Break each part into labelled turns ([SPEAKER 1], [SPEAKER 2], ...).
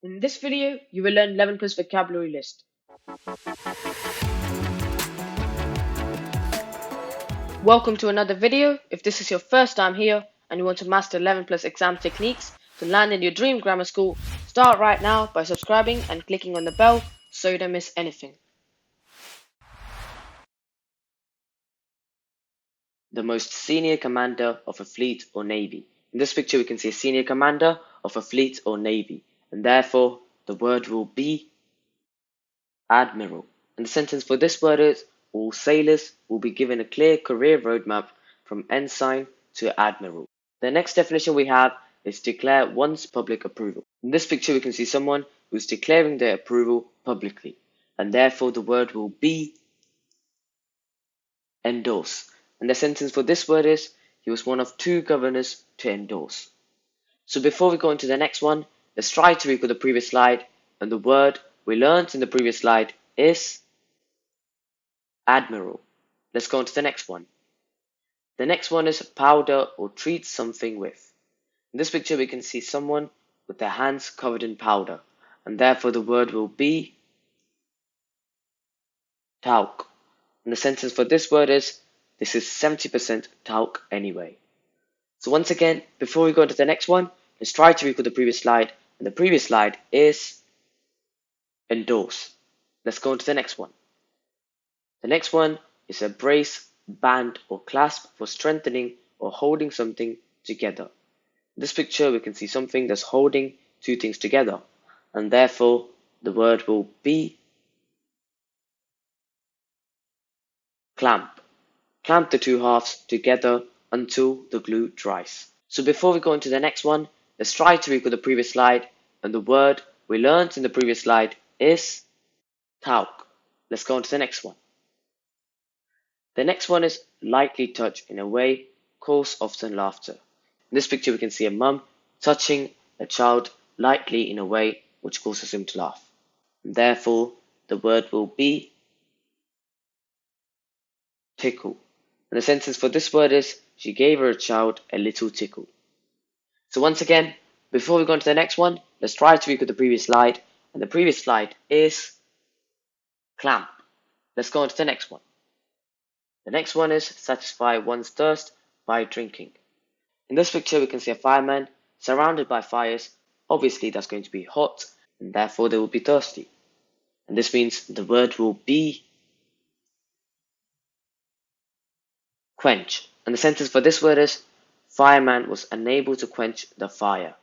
[SPEAKER 1] In this video, you will learn 11 plus vocabulary list. Welcome to another video. If this is your first time here and you want to master 11 plus exam techniques to land in your dream grammar school, start right now by subscribing and clicking on the bell so you don't miss anything. The most senior commander of a fleet or navy. In this picture, we can see a senior commander of a fleet or navy, and therefore the word will be admiral. And the sentence for this word is, all sailors will be given a clear career roadmap from ensign to admiral. The next definition we have is declare one's public approval. In this picture, we can see someone who's declaring their approval publicly, and therefore the word will be endorse. And the sentence for this word is, he was one of two governors to endorse. So before we go into the next one, let's try to recall the previous slide, and the word we learned in the previous slide is admiral. Let's go on to the next one. The next one is powder or treat something with. In this picture, we can see someone with their hands covered in powder, and therefore the word will be talc. And the sentence for this word is, this is 70% talc anyway. So once again, before we go into the next one, let's try to recall the previous slide, and the previous slide is endorse. Let's go on to the next one. The next one is a brace, band, or clasp for strengthening or holding something together. In this picture, we can see something that's holding two things together, and therefore the word will be clamp. Clamp the two halves together until the glue dries. So before we go into the next one, let's try to recall the previous slide, and the word we learned in the previous slide is talc. Let's go on to the next one. The next one is lightly touch in a way cause often laughter. In this picture, we can see a mum touching a child lightly in a way which causes him to laugh. And therefore, the word will be tickle. And the sentence for this word is, she gave her child a little tickle. So once again, before we go on to the next one, let's try to recall the previous slide, and the previous slide is clamp. Let's go on to the next one. The next one is satisfy one's thirst by drinking. In this picture, we can see a fireman surrounded by fires. Obviously, that's going to be hot, and therefore they will be thirsty. And this means the word will be quench. And the sentence for this word is, fireman was unable to quench the fire.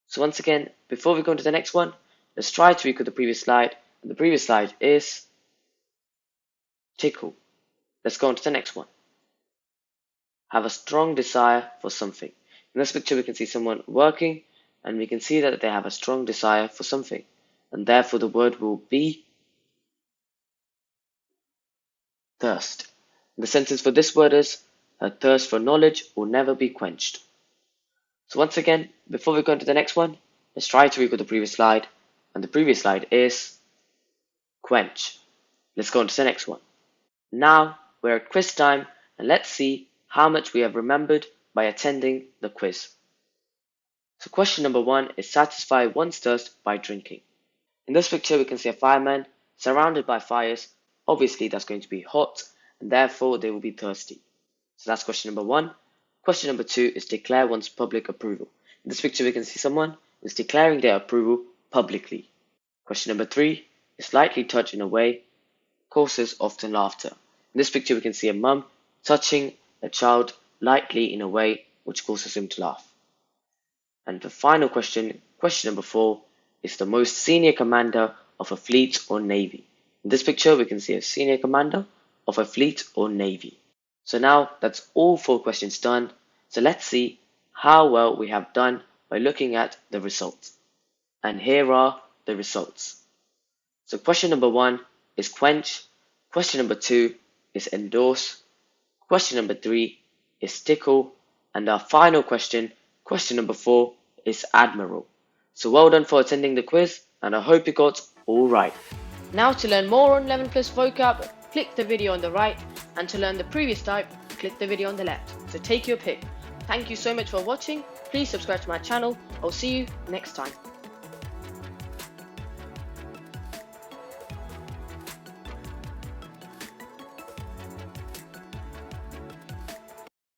[SPEAKER 1] So once again, before we go into the next one, let's try to recall the previous slide, and the previous slide is tickle. Let's go on to the next one. Have a strong desire for something. In this picture, we can see someone working, and we can see that they have a strong desire for something, and therefore the word will be thirst. The sentence for this word is, her thirst for knowledge will never be quenched. So once again, before we go into the next one, let's try to recall the previous slide, and the previous slide is quench. Let's go on to the next one. Now we're at quiz time, and let's see how much we have remembered by attending the quiz. So question number 1 is satisfy one's thirst by drinking. In this picture, we can see a fireman surrounded by fires. Obviously, that's going to be hot, and therefore they will be thirsty. So that's question number 1. Question number 2 is declare one's public approval. In this picture, we can see someone is declaring their approval publicly. Question number 3 is lightly touch in a way causes often laughter. In this picture, we can see a mum touching a child lightly in a way which causes him to laugh. And the final question, question number 4, is the most senior commander of a fleet or navy. In this picture, we can see a senior commander of a fleet or navy. So now that's all 4 questions done. So let's see how well we have done by looking at the results. And here are the results. So question number 1 is quench. Question number 2 is endorse. Question number 3 is tickle. And our final question, question number 4, is admiral. So well done for attending the quiz, and I hope you got all right. Now to learn more on 11 plus vocab, click the video on the right, and to learn the previous type, click the video on the left. So take your pick. Thank you so much for watching. Please subscribe to my channel. I'll see you next time.